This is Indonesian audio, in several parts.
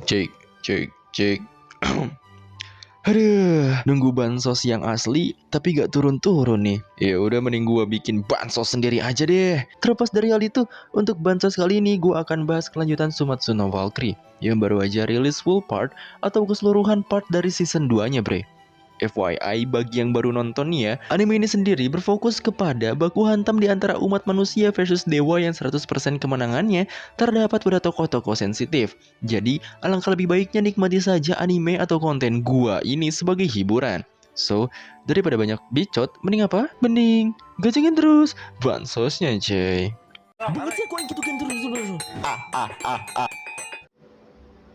Cek, cek, cek. Aduh, nunggu bansos yang asli tapi gak turun-turun nih. Ya udah mending gua bikin bansos sendiri aja deh. Terlepas dari hal itu, untuk bansos kali ini gua akan bahas kelanjutan Sumatsu no Valkyrie yang baru aja rilis full part atau keseluruhan part dari season 2-nya, bre. FYI, bagi yang baru nonton nih ya, anime ini sendiri berfokus kepada baku hantam di antara umat manusia versus dewa yang 100% kemenangannya terdapat pada tokoh-tokoh sensitif. Jadi, alangkah lebih baiknya nikmati saja anime atau konten gua ini sebagai hiburan. So, daripada banyak bicot, mending apa? Mending gacengin terus bansosnya, cuy.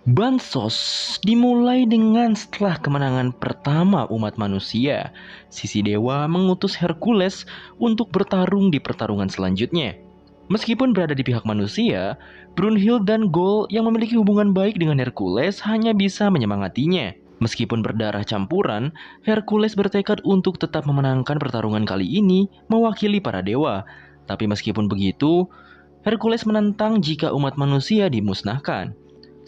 Bansos dimulai dengan setelah kemenangan pertama umat manusia, sisi dewa mengutus Hercules untuk bertarung di pertarungan selanjutnya. Meskipun berada di pihak manusia, Brunhild dan Gol yang memiliki hubungan baik dengan Hercules hanya bisa menyemangatinya. Meskipun berdarah campuran, Hercules bertekad untuk tetap memenangkan pertarungan kali ini mewakili para dewa. Tapi meskipun begitu, Hercules menentang jika umat manusia dimusnahkan.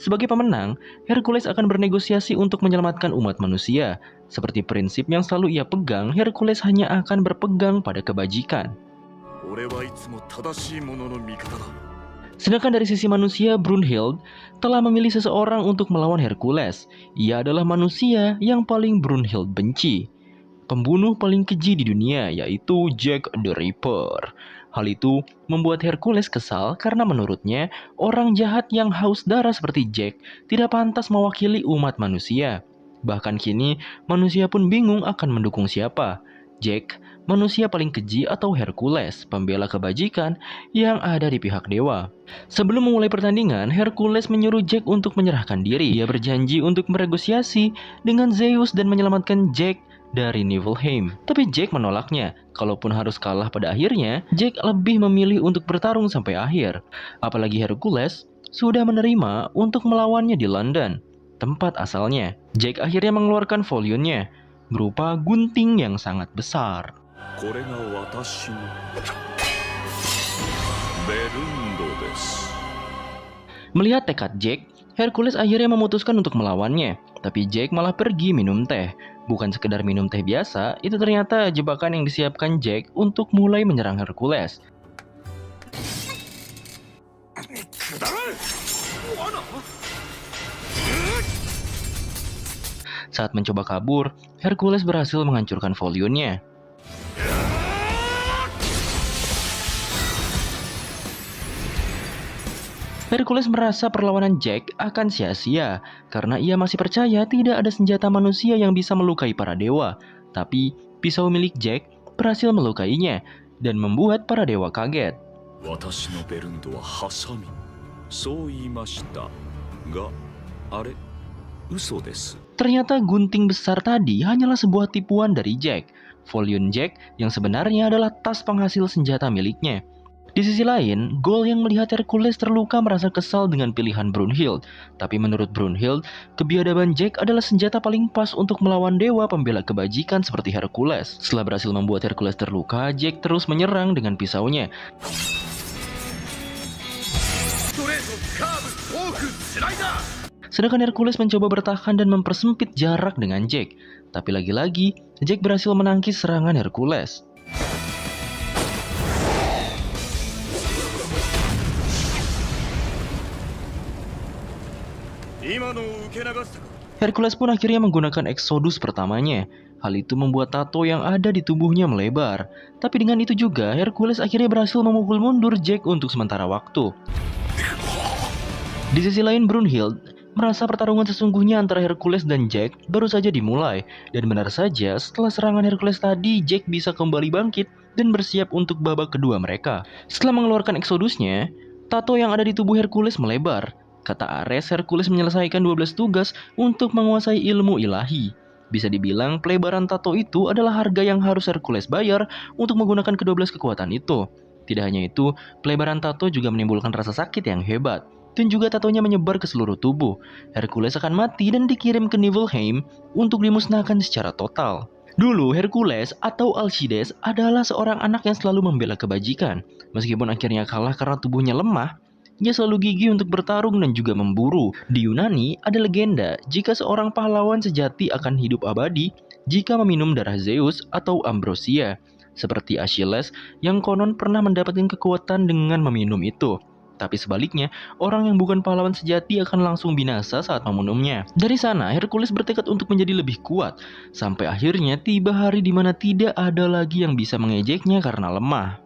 Sebagai pemenang, Hercules akan bernegosiasi untuk menyelamatkan umat manusia. Seperti prinsip yang selalu ia pegang, Hercules hanya akan berpegang pada kebajikan. Sedangkan dari sisi manusia, Brunhild telah memilih seseorang untuk melawan Hercules. Ia adalah manusia yang paling Brunhild benci. Pembunuh paling keji di dunia, yaitu Jack the Ripper. Hal itu membuat Hercules kesal karena menurutnya orang jahat yang haus darah seperti Jack tidak pantas mewakili umat manusia. Bahkan kini manusia pun bingung akan mendukung siapa. Jack, manusia paling keji, atau Hercules, pembela kebajikan yang ada di pihak dewa. Sebelum memulai pertandingan, Hercules menyuruh Jack untuk menyerahkan diri. Ia berjanji untuk bernegosiasi dengan Zeus dan menyelamatkan Jack dari Niflheim. Tapi Jack menolaknya. Kalaupun harus kalah pada akhirnya, Jack lebih memilih untuk bertarung sampai akhir. Apalagi Hercules sudah menerima untuk melawannya di London, tempat asalnya. Jack akhirnya mengeluarkan Volunnya, berupa gunting yang sangat besar. Melihat tekad Jack, Hercules akhirnya memutuskan untuk melawannya. Tapi Jack malah pergi minum teh. Bukan sekedar minum teh biasa, itu ternyata jebakan yang disiapkan Jack untuk mulai menyerang Hercules. Saat mencoba kabur, Hercules berhasil menghancurkan Volunnya. Hercules merasa perlawanan Jack akan sia-sia karena ia masih percaya tidak ada senjata manusia yang bisa melukai para dewa. Tapi pisau milik Jack berhasil melukainya dan membuat para dewa kaget. Ternyata gunting besar tadi hanyalah sebuah tipuan dari Jack. Volun Jack yang sebenarnya adalah tas penghasil senjata miliknya. Di sisi lain, Gol yang melihat Hercules terluka merasa kesal dengan pilihan Brunhild. Tapi menurut Brunhild, kebiadaban Jack adalah senjata paling pas untuk melawan dewa pembela kebajikan seperti Hercules. Setelah berhasil membuat Hercules terluka, Jack terus menyerang dengan pisaunya. Sedangkan Hercules mencoba bertahan dan mempersempit jarak dengan Jack. Tapi lagi-lagi, Jack berhasil menangkis serangan Hercules. Hercules pun akhirnya menggunakan Exodus pertamanya. Hal itu membuat tato yang ada di tubuhnya melebar. Tapi dengan itu juga, Hercules akhirnya berhasil memukul mundur Jack untuk sementara waktu. Di sisi lain, Brunhild merasa pertarungan sesungguhnya antara Hercules dan Jack baru saja dimulai. Dan benar saja, setelah serangan Hercules tadi, Jack bisa kembali bangkit dan bersiap untuk babak kedua mereka. Setelah mengeluarkan Exodusnya, tato yang ada di tubuh Hercules melebar. Kata Ares, Hercules menyelesaikan 12 tugas untuk menguasai ilmu ilahi. Bisa dibilang, pelebaran tato itu adalah harga yang harus Hercules bayar untuk menggunakan ke-12 kekuatan itu. Tidak hanya itu, pelebaran tato juga menimbulkan rasa sakit yang hebat. Dan juga tatonya menyebar ke seluruh tubuh. Hercules akan mati dan dikirim ke Niflheim untuk dimusnahkan secara total. Dulu, Hercules atau Alcides adalah seorang anak yang selalu membela kebajikan. Meskipun akhirnya kalah karena tubuhnya lemah, Ia selalu gigih untuk bertarung dan juga memburu. Di Yunani, ada legenda jika seorang pahlawan sejati akan hidup abadi jika meminum darah Zeus atau Ambrosia, seperti Achilles yang konon pernah mendapatkan kekuatan dengan meminum itu. Tapi sebaliknya, orang yang bukan pahlawan sejati akan langsung binasa saat meminumnya. Dari sana, Hercules bertekad untuk menjadi lebih kuat, sampai akhirnya tiba hari di mana tidak ada lagi yang bisa mengejeknya karena lemah.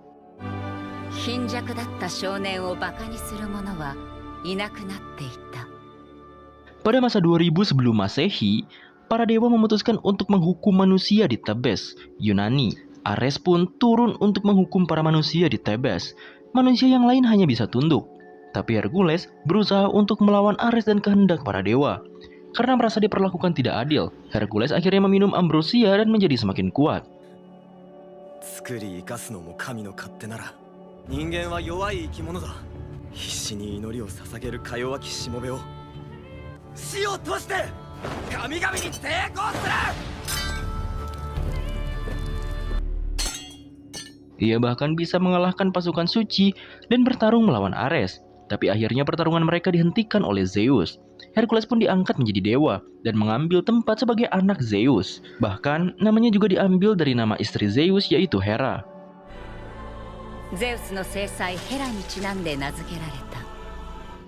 Pada masa 2000 sebelum Masehi, para dewa memutuskan untuk menghukum manusia di Thebes, Yunani. Ares pun turun untuk menghukum para manusia di Thebes. Manusia yang lain hanya bisa tunduk. Tapi Hercules berusaha untuk melawan Ares dan kehendak para dewa. Karena merasa diperlakukan tidak adil, Hercules akhirnya meminum ambrosia dan menjadi semakin kuat. Ia bahkan bisa mengalahkan pasukan suci dan bertarung melawan Ares. Tapi akhirnya pertarungan mereka dihentikan oleh Zeus. Hercules pun diangkat menjadi dewa dan mengambil tempat sebagai anak Zeus. Bahkan namanya juga diambil dari nama istri Zeus, yaitu Hera.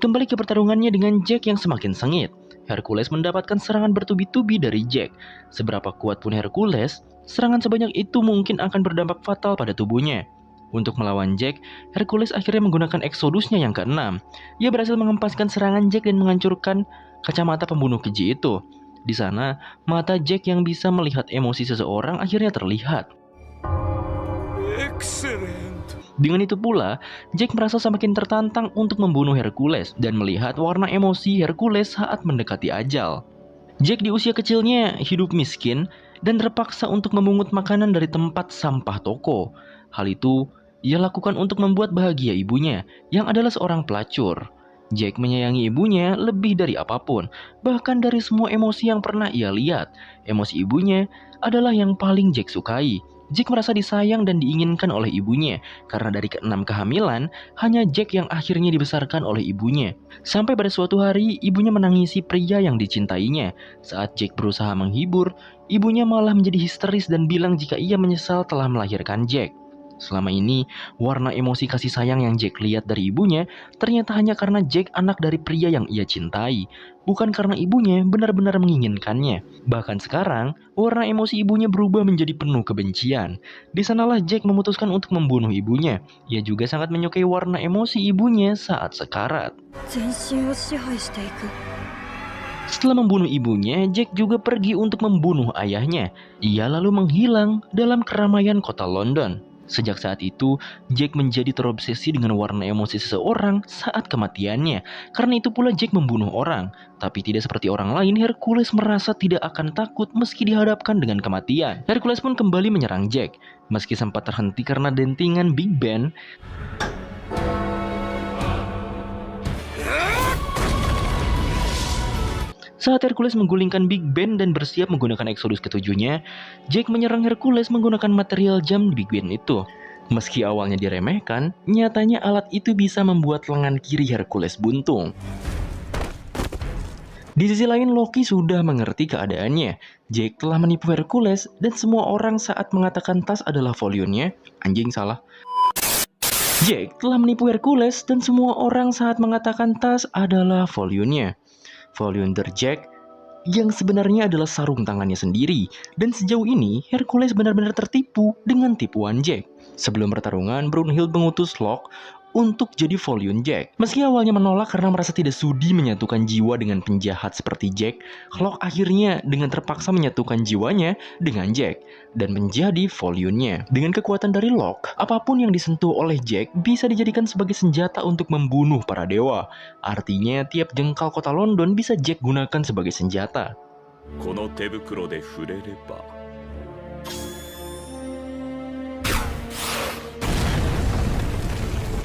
Kembali ke pertarungannya dengan Jack yang semakin sengit. Hercules mendapatkan serangan bertubi-tubi dari Jack. Seberapa kuat pun Hercules, serangan sebanyak itu mungkin akan berdampak fatal pada tubuhnya. Untuk melawan Jack, Hercules akhirnya menggunakan Exodus-nya yang ke-6. Ia berhasil mengempaskan serangan Jack dan menghancurkan kacamata pembunuh keji itu. Di sana, mata Jack yang bisa melihat emosi seseorang akhirnya terlihat. Excellent. Dengan itu pula, Jack merasa semakin tertantang untuk membunuh Hercules dan melihat warna emosi Hercules saat mendekati ajal. Jack di usia kecilnya hidup miskin dan terpaksa untuk memungut makanan dari tempat sampah toko. Hal itu ia lakukan untuk membuat bahagia ibunya, yang adalah seorang pelacur. Jack menyayangi ibunya lebih dari apapun, bahkan dari semua emosi yang pernah ia lihat. Emosi ibunya adalah yang paling Jack sukai. Jack merasa disayang dan diinginkan oleh ibunya, karena dari ke-6 kehamilan, hanya Jack yang akhirnya dibesarkan oleh ibunya. Sampai pada suatu hari, ibunya menangisi pria yang dicintainya. Saat Jack berusaha menghibur, ibunya malah menjadi histeris dan bilang jika ia menyesal telah melahirkan Jack. Selama ini, warna emosi kasih sayang yang Jack lihat dari ibunya ternyata hanya karena Jack anak dari pria yang ia cintai, bukan karena ibunya benar-benar menginginkannya. Bahkan sekarang, warna emosi ibunya berubah menjadi penuh kebencian. Di sanalah Jack memutuskan untuk membunuh ibunya. Ia juga sangat menyukai warna emosi ibunya saat sekarat. Setelah membunuh ibunya, Jack juga pergi untuk membunuh ayahnya. Ia lalu menghilang dalam keramaian kota London. Sejak saat itu, Jack menjadi terobsesi dengan warna emosi seseorang saat kematiannya. Karena itu pula Jack membunuh orang. Tapi tidak seperti orang lain, Hercules merasa tidak akan takut meski dihadapkan dengan kematian. Hercules pun kembali menyerang Jack. Meski sempat terhenti karena dentingan Big Ben, saat Hercules menggulingkan Big Ben dan bersiap menggunakan Exodus ke-7-nya, Jack menyerang Hercules menggunakan material jam di Big Ben itu. Meski awalnya diremehkan, nyatanya alat itu bisa membuat lengan kiri Hercules buntung. Di sisi lain, Loki sudah mengerti keadaannya. Jack telah menipu Hercules dan semua orang saat mengatakan tas adalah Volionnya. Anjing, salah. Jack telah menipu Hercules dan semua orang saat mengatakan tas adalah Volionnya. Volunder Jack yang sebenarnya adalah sarung tangannya sendiri. Dan sejauh ini, Hercules benar-benar tertipu dengan tipuan Jack. Sebelum pertarungan, Brunhild mengutus Loki untuk jadi Volunder Jack. Meski awalnya menolak karena merasa tidak sudi menyatukan jiwa dengan penjahat seperti Jack, Loki akhirnya dengan terpaksa menyatukan jiwanya dengan Jack dan menjadi Volunnya. Dengan kekuatan dari Loki, apapun yang disentuh oleh Jack bisa dijadikan sebagai senjata untuk membunuh para dewa. Artinya, tiap jengkal kota London bisa Jack gunakan sebagai senjata.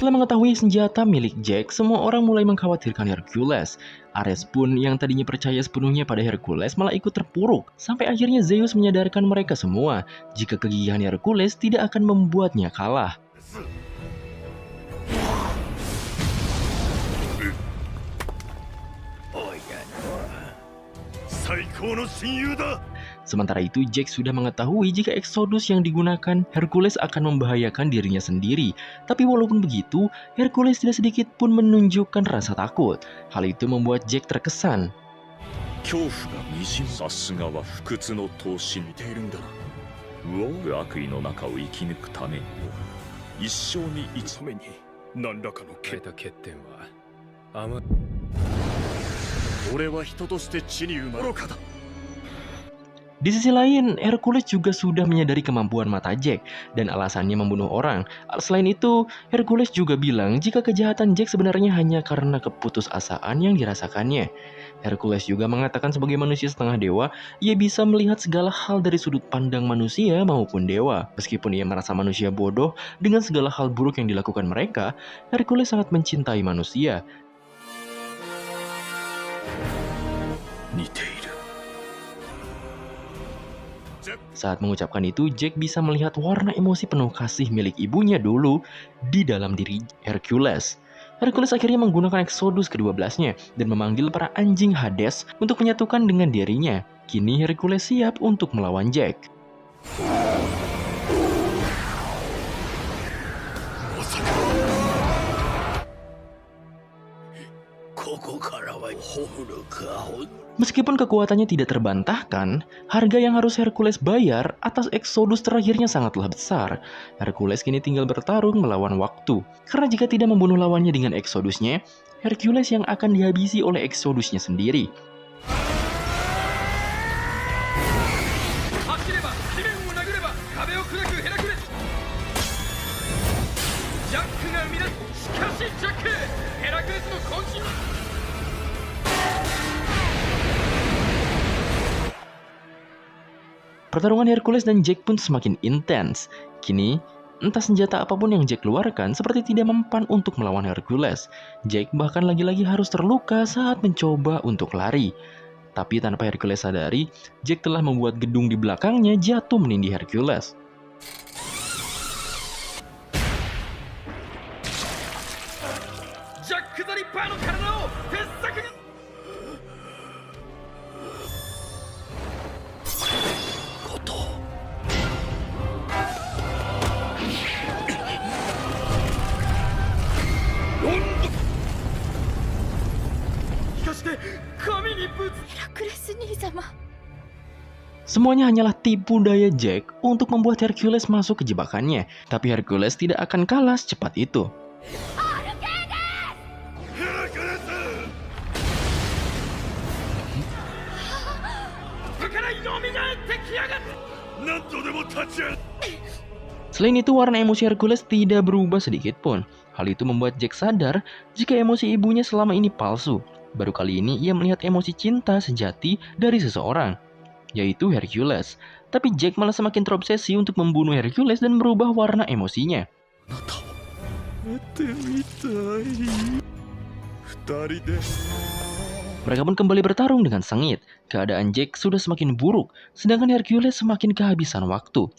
Setelah mengetahui senjata milik Jack, semua orang mulai mengkhawatirkan Hercules. Ares pun yang tadinya percaya sepenuhnya pada Hercules malah ikut terpuruk. Sampai akhirnya Zeus menyadarkan mereka semua jika kegigihan Hercules tidak akan membuatnya kalah. Sementara itu, Jack sudah mengetahui jika Exodus yang digunakan Hercules akan membahayakan dirinya sendiri. Tapi walaupun begitu, Hercules tidak sedikit pun menunjukkan rasa takut. Hal itu membuat Jack terkesan. 恐怖がにじむ。さすがは不屈の闘志見ているんだな。悪意の中を生き抜くために一生に一度目に何らかの欠点は俺は人として地に生まれ愚かだ。 Di sisi lain, Hercules juga sudah menyadari kemampuan mata Jack dan alasannya membunuh orang. Selain itu, Hercules juga bilang jika kejahatan Jack sebenarnya hanya karena keputusasaan yang dirasakannya. Hercules juga mengatakan sebagai manusia setengah dewa, ia bisa melihat segala hal dari sudut pandang manusia maupun dewa. Meskipun ia merasa manusia bodoh dengan segala hal buruk yang dilakukan mereka, Hercules sangat mencintai manusia. Saat mengucapkan itu, Jack bisa melihat warna emosi penuh kasih milik ibunya dulu di dalam diri Hercules. Hercules akhirnya menggunakan Exodus ke-12-nya dan memanggil para anjing Hades untuk menyatukan dengan dirinya. Kini Hercules siap untuk melawan Jack. Meskipun kekuatannya tidak terbantahkan, harga yang harus Hercules bayar atas Exodus terakhirnya sangatlah besar. Hercules kini tinggal bertarung melawan waktu. Karena jika tidak membunuh lawannya dengan Exodusnya, Hercules yang akan dihabisi oleh Exodusnya sendiri. Pertarungan Hercules dan Jack pun semakin intens. Kini, entah senjata apapun yang Jack keluarkan seperti tidak mempan untuk melawan Hercules. Jack bahkan lagi-lagi harus terluka saat mencoba untuk lari. Tapi tanpa Hercules sadari, Jack telah membuat gedung di belakangnya jatuh menindih Hercules. Semuanya hanyalah tipu daya Jack untuk membuat Hercules masuk ke jebakannya. Tapi Hercules tidak akan kalah secepat itu. Selain itu, warna emosi Hercules tidak berubah sedikit pun. Hal itu membuat Jack sadar jika emosi ibunya selama ini palsu. Baru kali ini ia melihat emosi cinta sejati dari seseorang, yaitu Hercules. Tapi Jack malah semakin terobsesi untuk membunuh Hercules dan merubah warna emosinya. Mereka pun kembali bertarung dengan sengit. Keadaan Jack sudah semakin buruk, sedangkan Hercules semakin kehabisan waktu.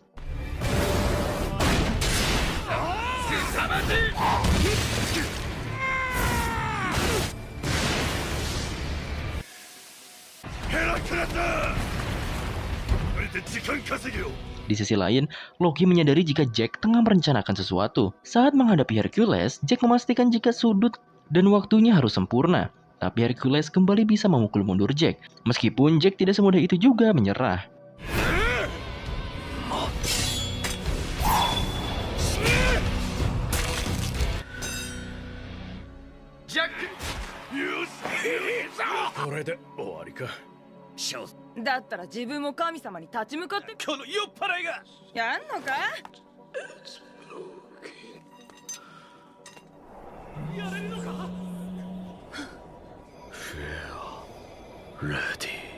Di sisi lain, Loki menyadari jika Jack tengah merencanakan sesuatu. Saat menghadapi Hercules, Jack memastikan jika sudut dan waktunya harus sempurna. Tapi Hercules kembali bisa memukul mundur Jack. Meskipun Jack tidak semudah itu juga menyerah. Jack! だったら自分も神様に立ち向かってこの酔っ払いがやんのかやれるのか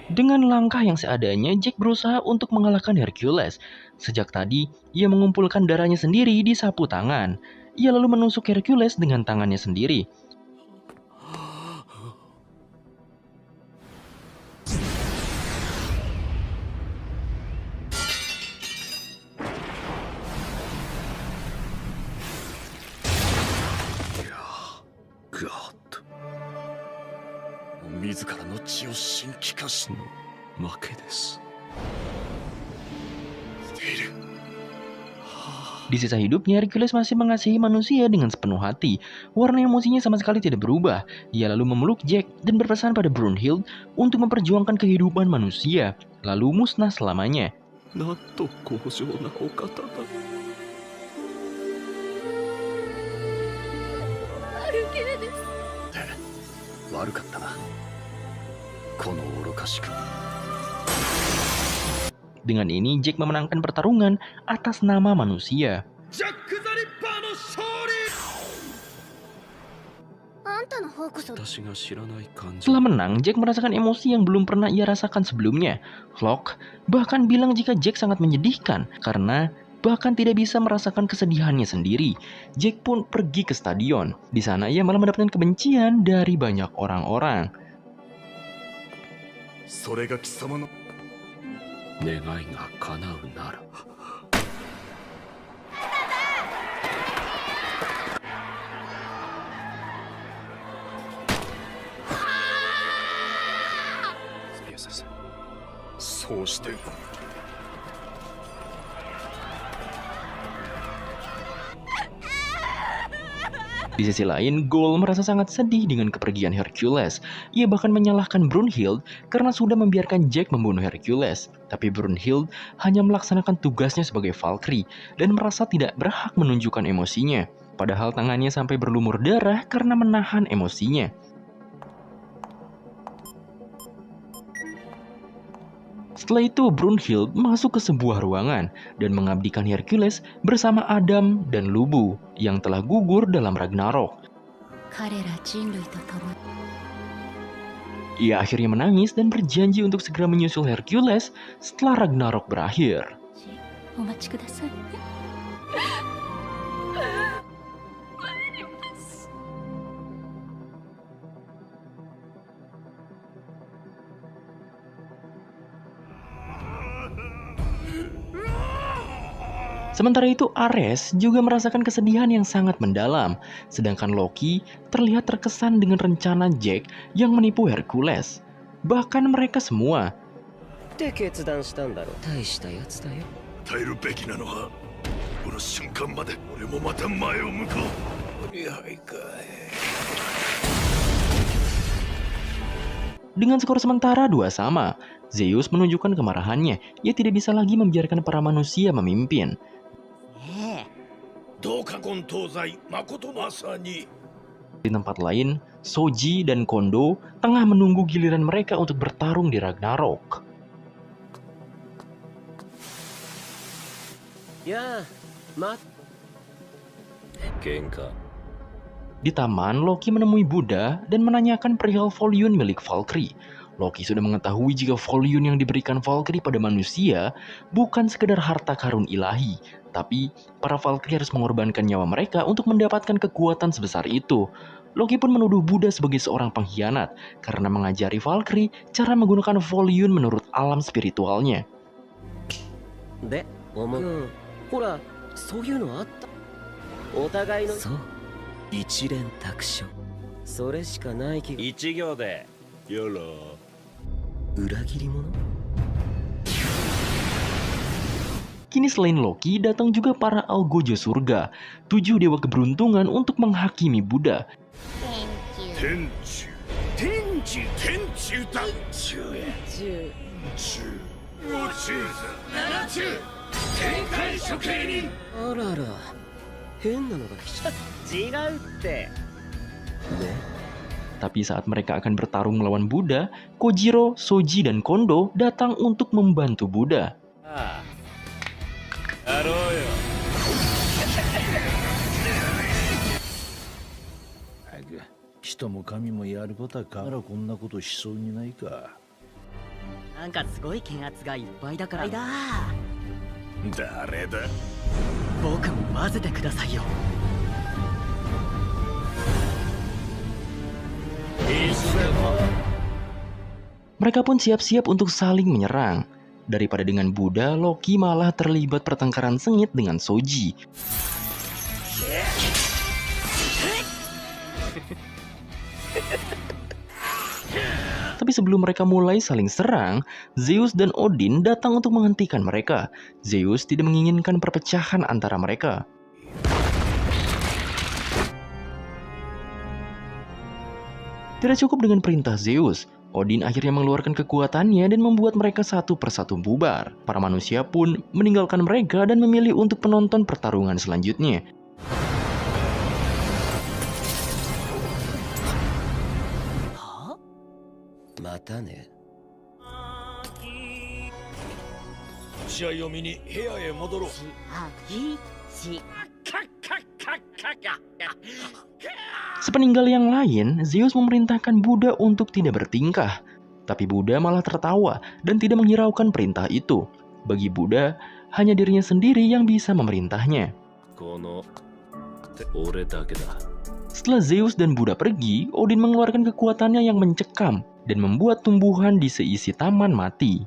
Dengan langkah yang seadanya, Jack berusaha untuk mengalahkan Hercules. Sejak tadi, ia mengumpulkan darahnya sendiri di sapu tangan. Ia lalu menusuk Hercules dengan tangannya sendiri. 負けです。 Di sisa hidupnya, Hercules masih mengasihi manusia dengan sepenuh hati. Warna emosinya sama sekali tidak berubah. Ia lalu memeluk Jack dan berpesan pada Brunhild untuk memperjuangkan kehidupan manusia, lalu musnah selamanya. なんと強情なお方だ。悪かったな、この愚かしく。 Dengan ini, Jack memenangkan pertarungan atas nama manusia. ジャック・ザ・リッパーの勝利。私が知らない感情。 Setelah menang, Jack merasakan emosi yang belum pernah ia rasakan sebelumnya. Flock bahkan bilang jika Jack sangat menyedihkan karena bahkan tidak bisa merasakan kesedihannya sendiri. Jack pun pergi ke stadion. Di sana ia malah mendapatkan kebencian dari banyak orang-orang. それが貴様の願いが叶うなら。 そうして。 Di sisi lain, Goal merasa sangat sedih dengan kepergian Hercules. Ia bahkan menyalahkan Brunhild karena sudah membiarkan Jack membunuh Hercules. Tapi Brunhild hanya melaksanakan tugasnya sebagai Valkyrie dan merasa tidak berhak menunjukkan emosinya. Padahal tangannya sampai berlumur darah karena menahan emosinya. Setelah itu, Brunhild masuk ke sebuah ruangan dan mengabdikan Hercules bersama Adam dan Lubu yang telah gugur dalam Ragnarok. Ia akhirnya menangis dan berjanji untuk segera menyusul Hercules setelah Ragnarok berakhir. Sementara itu, Ares juga merasakan kesedihan yang sangat mendalam, sedangkan Loki terlihat terkesan dengan rencana Jack yang menipu Hercules. Bahkan mereka semua. って決断したんだろ。大したやつだよ。耐えるべきなのはこの瞬間まで。俺もまた前を向こう。いやいかい。 Dengan skor sementara 2-2, Zeus menunjukkan kemarahannya. Ia tidak bisa lagi membiarkan para manusia memimpin. Di tempat lain, Soji dan Kondo tengah menunggu giliran mereka untuk bertarung di Ragnarok. Ya, mat. Genka. Di taman, Loki menemui Buddha dan menanyakan perihal Volyun milik Valkyrie. Loki sudah mengetahui jika Volyun yang diberikan Valkyrie pada manusia bukan sekedar harta karun ilahi, tapi para Valkyrie harus mengorbankan nyawa mereka untuk mendapatkan kekuatan sebesar itu. Loki pun menuduh Buddha sebagai seorang pengkhianat karena mengajari Valkyrie cara menggunakan Volyun menurut alam spiritualnya. で、思う。ほら、そういうのあった。お互いの。そう。一連卓書。それしかない気が。一行で。やら。裏切り者？ Kini selain Loki, datang juga para Algojo Surga, 7 dewa keberuntungan untuk menghakimi Buddha. Tapi saat mereka akan bertarung melawan Buddha, Kojiro, Soji, dan Kondo datang untuk membantu Buddha. Mereka pun siap-siap untuk saling menyerang. Daripada dengan Buddha, Loki malah terlibat pertengkaran sengit dengan Soji. Tapi sebelum mereka mulai saling serang, Zeus dan Odin datang untuk menghentikan mereka. Zeus tidak menginginkan perpecahan antara mereka. Tidak cukup dengan perintah Zeus, Odin akhirnya mengeluarkan kekuatannya dan membuat mereka satu persatu bubar. Para manusia pun meninggalkan mereka dan memilih untuk menonton pertarungan selanjutnya. Mata ne. 試合を見に部屋へ戻ろう。 Sepeninggal yang lain, Zeus memerintahkan Buddha untuk tidak bertingkah. Tapi Buddha malah tertawa dan tidak menghiraukan perintah itu. Bagi Buddha, hanya dirinya sendiri yang bisa memerintahnya. Setelah Zeus dan Buddha pergi, Odin mengeluarkan kekuatannya yang mencekam dan membuat tumbuhan di seisi taman mati.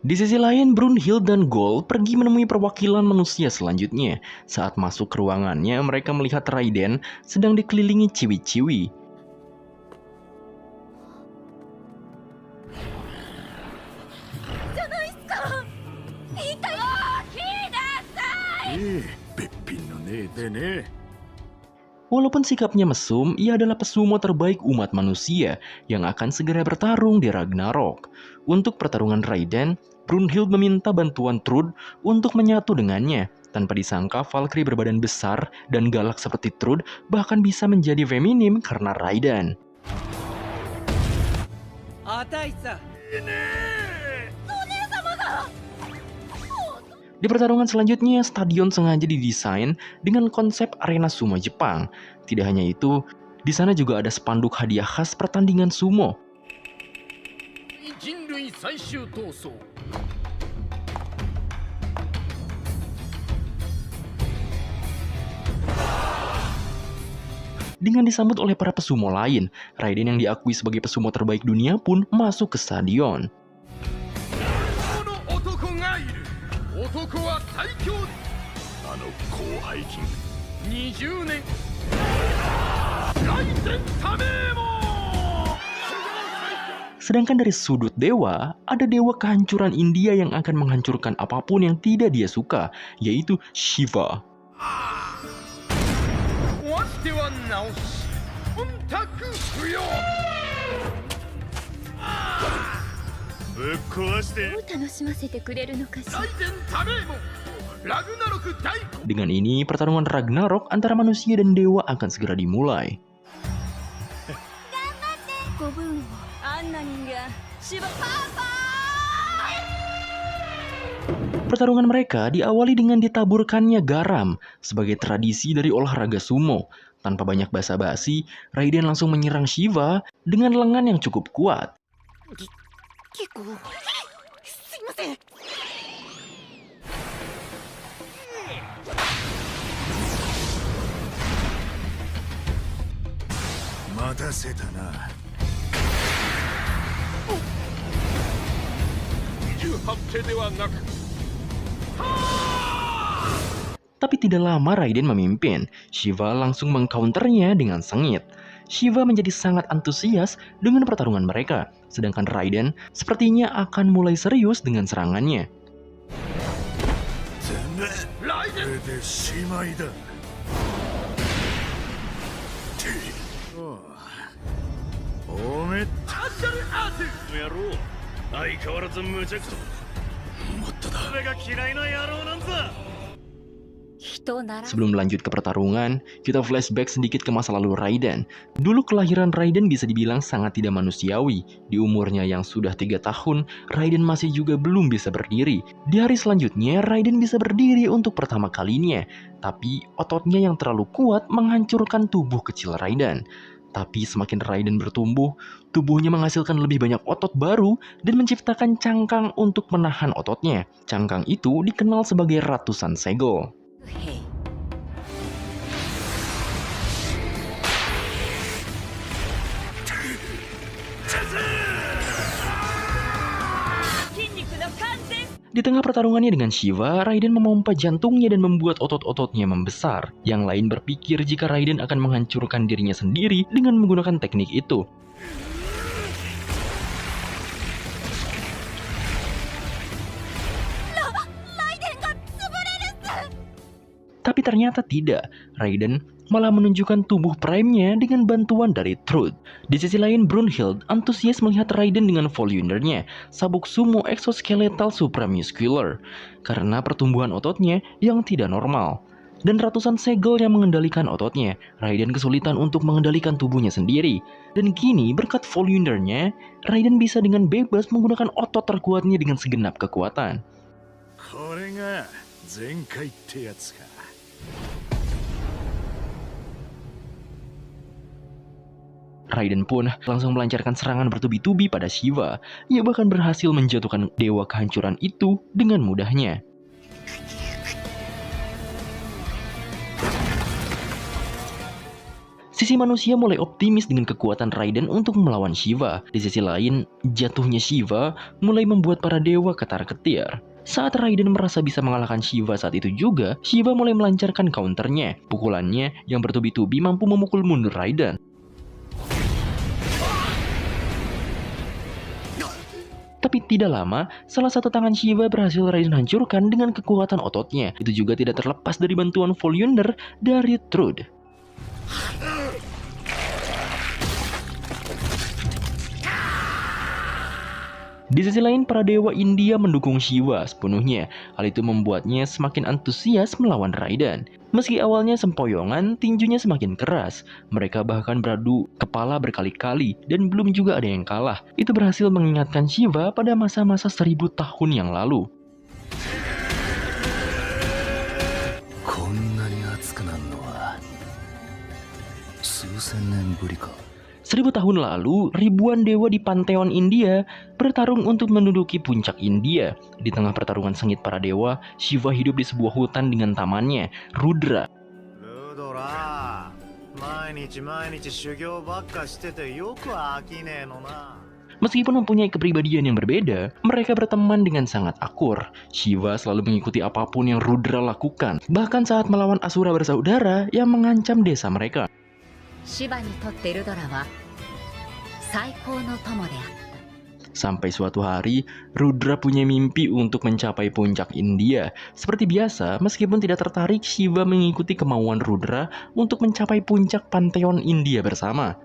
Di sisi lain, Brunhild dan Gold pergi menemui perwakilan manusia selanjutnya. Saat masuk ke ruangannya, mereka melihat Raiden sedang dikelilingi ciwi-ciwi. Walaupun sikapnya mesum, ia adalah pesumo terbaik umat manusia yang akan segera bertarung di Ragnarok. Untuk pertarungan Raiden, Brunhild meminta bantuan Trude untuk menyatu dengannya. Tanpa disangka, Valkyrie berbadan besar dan galak seperti Trude bahkan bisa menjadi feminim karena Raiden. Di pertarungan selanjutnya, stadion sengaja didesain dengan konsep arena sumo Jepang. Tidak hanya itu, di sana juga ada spanduk hadiah khas pertandingan sumo. Dengan disambut oleh para pesumo lain, Raiden yang diakui sebagai pesumo terbaik dunia pun masuk ke stadion. Sedangkan dari sudut dewa, ada dewa kehancuran India yang akan menghancurkan apapun yang tidak dia suka, yaitu Shiva. Dengan ini, pertarungan Ragnarok antara manusia dan dewa akan segera dimulai. Pertarungan mereka diawali dengan ditaburkannya garam sebagai tradisi dari olahraga sumo. Tanpa banyak basa-basi, Raiden langsung menyerang Shiva dengan lengan yang cukup kuat. Tapi tidak lama Raiden memimpin, Shiva langsung mengcounternya dengan sengit. Shiva menjadi sangat antusias dengan pertarungan mereka, sedangkan Raiden sepertinya akan mulai serius dengan serangannya. Sebelum lanjut ke pertarungan, kita flashback sedikit ke masa lalu Raiden. Dulu kelahiran Raiden bisa dibilang sangat tidak manusiawi. Di umurnya yang sudah 3 tahun, Raiden masih juga belum bisa berdiri. Di hari selanjutnya, Raiden bisa berdiri untuk pertama kalinya. Tapi ototnya yang terlalu kuat menghancurkan tubuh kecil Raiden. Tapi semakin Raiden bertumbuh, tubuhnya menghasilkan lebih banyak otot baru dan menciptakan cangkang untuk menahan ototnya. Cangkang itu dikenal sebagai ratusan segel. Di Di tengah pertarungannya dengan Shiva, Raiden memompa jantungnya dan membuat otot-ototnya membesar. Yang lain berpikir jika Raiden akan menghancurkan dirinya sendiri dengan menggunakan teknik itu. Tapi ternyata tidak. Raiden malah menunjukkan tubuh prime-nya dengan bantuan dari Truth. Di sisi lain, Brunhild antusias melihat Raiden dengan Volunder-nya, sabuk sumo exoskeletal supramuscular, karena pertumbuhan ototnya yang tidak normal. Dan ratusan segel yang mengendalikan ototnya, Raiden kesulitan untuk mengendalikan tubuhnya sendiri. Dan kini, berkat Volunder-nya, Raiden bisa dengan bebas menggunakan otot terkuatnya dengan segenap kekuatan. これが全開ってやつか。 Raiden pun langsung melancarkan serangan bertubi-tubi pada Shiva. Ia bahkan berhasil menjatuhkan dewa kehancuran itu dengan mudahnya. Sisi manusia mulai optimis dengan kekuatan Raiden untuk melawan Shiva. Di sisi lain, jatuhnya Shiva mulai membuat para dewa ketar-ketir. Saat Raiden merasa bisa mengalahkan Shiva saat itu juga, Shiva mulai melancarkan counternya. Pukulannya yang bertubi-tubi mampu memukul mundur Raiden. Tapi tidak lama, salah satu tangan Shiva berhasil Raiden hancurkan dengan kekuatan ototnya. Itu juga tidak terlepas dari bantuan Volunder dari Truth. Di sisi lain, para dewa India mendukung Shiva sepenuhnya. Hal itu membuatnya semakin antusias melawan Raiden. Meski awalnya sempoyongan, tinjunya semakin keras. Mereka bahkan beradu kepala berkali-kali dan belum juga ada yang kalah. Itu berhasil mengingatkan Shiva pada masa-masa 1000 tahun yang lalu. 1000 tahun lalu, ribuan dewa di Pantheon India bertarung untuk menduduki puncak India. Di tengah pertarungan sengit para dewa, Shiva hidup di sebuah hutan dengan tamannya, Rudra. Meskipun mempunyai kepribadian yang berbeda, mereka berteman dengan sangat akur. Shiva selalu mengikuti apapun yang Rudra lakukan, bahkan saat melawan Asura bersaudara yang mengancam desa mereka. シバにとってルドラは最高の友であった。 Sampai suatu hari, Rudra punya mimpi untuk mencapai puncak India. Seperti biasa, meskipun tidak tertarik, Shiva mengikuti kemauan Rudra untuk mencapai puncak Pantheon India bersama.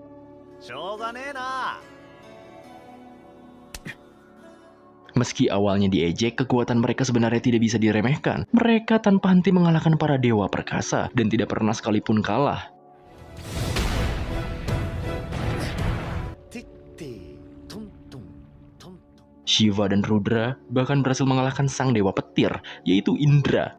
Meski awalnya diejek, kekuatan mereka sebenarnya tidak bisa diremehkan. Mereka tanpa henti mengalahkan para dewa perkasa dan tidak pernah sekalipun kalah. Shiva dan Rudra bahkan berhasil mengalahkan sang dewa petir, yaitu Indra.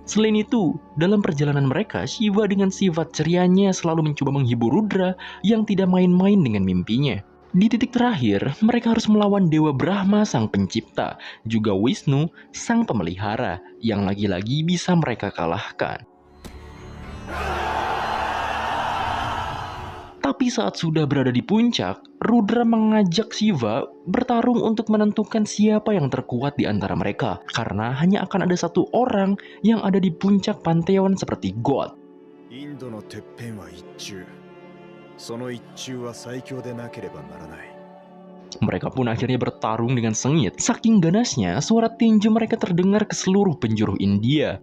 Selain itu, dalam perjalanan mereka, Shiva dengan sifat cerianya selalu mencoba menghibur Rudra yang tidak main-main dengan mimpinya. Di titik terakhir, mereka harus melawan Dewa Brahma sang pencipta, juga Wisnu sang pemelihara, yang lagi-lagi bisa mereka kalahkan. Tapi saat sudah berada di puncak, Rudra mengajak Shiva bertarung untuk menentukan siapa yang terkuat di antara mereka. Karena hanya akan ada satu orang yang ada di puncak Pantheon seperti God. Mereka pun akhirnya bertarung dengan sengit. Saking ganasnya, suara tinju mereka terdengar ke seluruh penjuru India.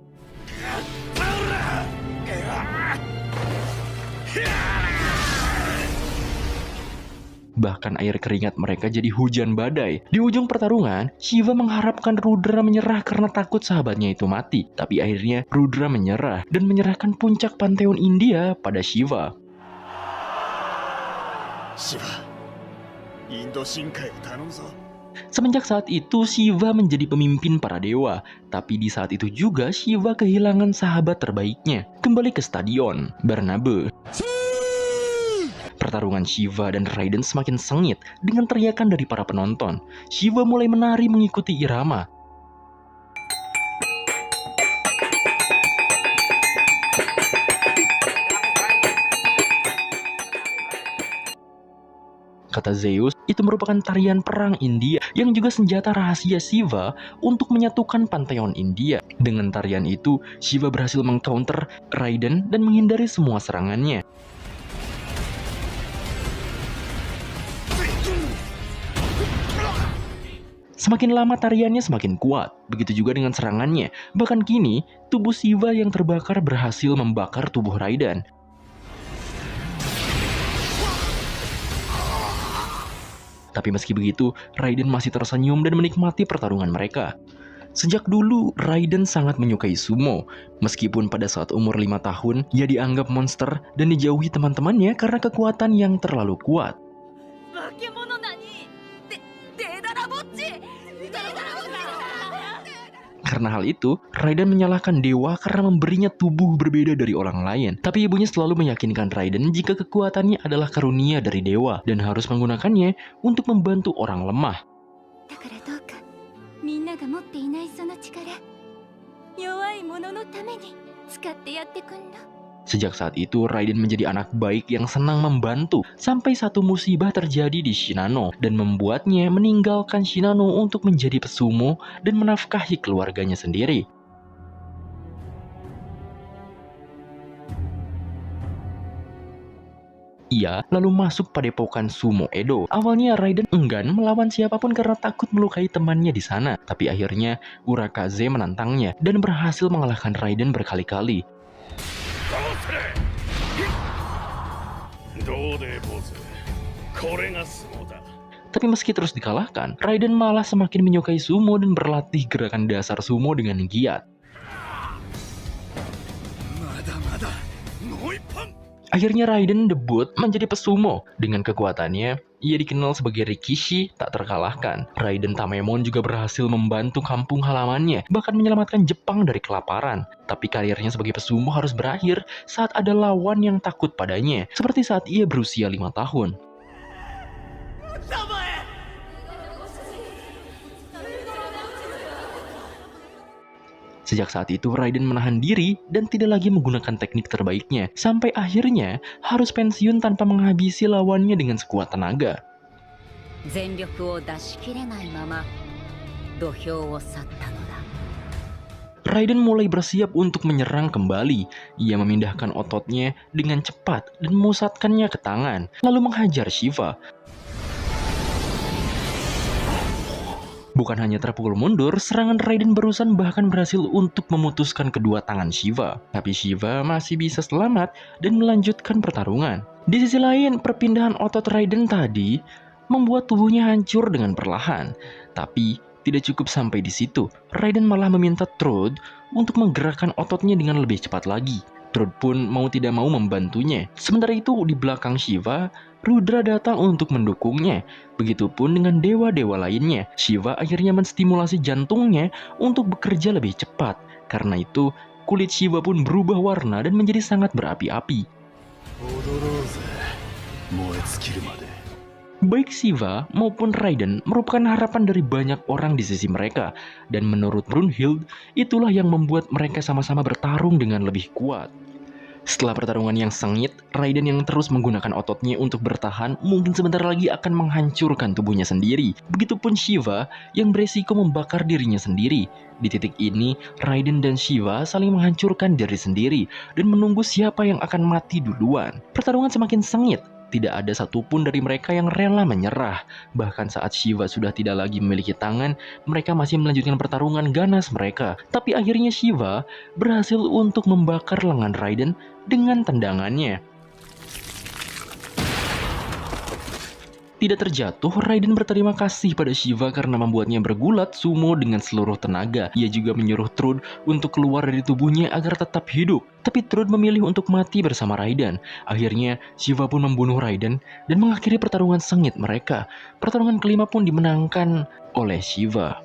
Bahkan air keringat mereka jadi hujan badai. Di ujung pertarungan, Shiva mengharapkan Rudra menyerah karena takut sahabatnya itu mati. Tapi akhirnya Rudra menyerah dan menyerahkan puncak Pantheon India pada Shiva. Semenjak saat itu, Shiva menjadi pemimpin para dewa. Tapi di saat itu juga, Shiva kehilangan sahabat terbaiknya. Kembali ke stadion, Barnabe. Pertarungan Shiva dan Raiden semakin sengit dengan teriakan dari para penonton. Shiva mulai menari mengikuti irama. Kata Zeus, Itu merupakan tarian perang India yang juga senjata rahasia Shiva untuk menyatukan pantheon India. Dengan tarian itu, Shiva berhasil mengcounter Raiden dan menghindari semua serangannya. Semakin lama tariannya semakin kuat, begitu juga dengan serangannya. Bahkan kini, tubuh Shiva yang terbakar berhasil membakar tubuh Raiden. Tapi meski begitu, Raiden masih tersenyum dan menikmati pertarungan mereka. Sejak dulu, Raiden sangat menyukai sumo. Meskipun pada saat umur 5 tahun, ia dianggap monster dan dijauhi teman-temannya karena kekuatan yang terlalu kuat. Karena hal itu, Raiden menyalahkan dewa karena memberinya tubuh berbeda dari orang lain. Tapi ibunya selalu meyakinkan Raiden jika kekuatannya adalah karunia dari dewa dan harus menggunakannya untuk membantu orang lemah. Sejak saat itu, Raiden menjadi anak baik yang senang membantu, sampai satu musibah terjadi di Shinano dan membuatnya meninggalkan Shinano untuk menjadi pesumo dan menafkahi keluarganya sendiri. Ia lalu masuk padepokan sumo Edo. Awalnya Raiden enggan melawan siapapun karena takut melukai temannya di sana, tapi akhirnya Urakaze menantangnya dan berhasil mengalahkan Raiden berkali-kali. Tapi meski terus dikalahkan, Raiden malah semakin menyukai sumo dan berlatih gerakan dasar sumo dengan giat. Akhirnya Raiden debut menjadi pesumo. Dengan kekuatannya, ia dikenal sebagai Rikishi tak terkalahkan. Raiden Tamemon juga berhasil membantu kampung halamannya, bahkan menyelamatkan Jepang dari kelaparan. Tapi karirnya sebagai pesumo harus berakhir saat ada lawan yang takut padanya, seperti saat ia berusia 5 tahun. Sejak saat itu, Raiden menahan diri dan tidak lagi menggunakan teknik terbaiknya, sampai akhirnya harus pensiun tanpa menghabisi lawannya dengan sekuat tenaga. Raiden mulai bersiap untuk menyerang kembali. Ia memindahkan ototnya dengan cepat dan memusatkannya ke tangan, lalu menghajar Shiva. Bukan hanya terpukul mundur, serangan Raiden barusan bahkan berhasil untuk memutuskan kedua tangan Shiva. Tapi Shiva masih bisa selamat dan melanjutkan pertarungan. Di sisi lain, perpindahan otot Raiden tadi membuat tubuhnya hancur dengan perlahan. Tapi tidak cukup sampai di situ. Raiden malah meminta Trude untuk menggerakkan ototnya dengan lebih cepat lagi. Trude pun mau tidak mau membantunya. Sementara itu, di belakang Shiva, Rudra datang untuk mendukungnya. Begitupun dengan dewa-dewa lainnya. Shiva akhirnya menstimulasi jantungnya untuk bekerja lebih cepat. Karena itu, kulit Shiva pun berubah warna dan menjadi sangat berapi-api. Baik Shiva maupun Raiden merupakan harapan dari banyak orang di sisi mereka. Dan menurut Brunhild, itulah yang membuat mereka sama-sama bertarung dengan lebih kuat. Setelah pertarungan yang sengit, Raiden yang terus menggunakan ototnya untuk bertahan mungkin sebentar lagi akan menghancurkan tubuhnya sendiri. Begitupun Shiva yang beresiko membakar dirinya sendiri. Di titik ini, Raiden dan Shiva saling menghancurkan diri sendiri dan menunggu siapa yang akan mati duluan. Pertarungan semakin sengit. Tidak ada satupun dari mereka yang rela menyerah. Bahkan saat Shiva sudah tidak lagi memiliki tangan, mereka masih melanjutkan pertarungan ganas mereka. Tapi akhirnya Shiva berhasil untuk membakar lengan Raiden dengan tendangannya. Tidak terjatuh, Raiden berterima kasih pada Shiva karena membuatnya bergulat sumo dengan seluruh tenaga. Ia juga menyuruh Trude untuk keluar dari tubuhnya agar tetap hidup. Tapi Trude memilih untuk mati bersama Raiden. Akhirnya, Shiva pun membunuh Raiden dan mengakhiri pertarungan sengit mereka. Pertarungan kelima pun dimenangkan oleh Shiva.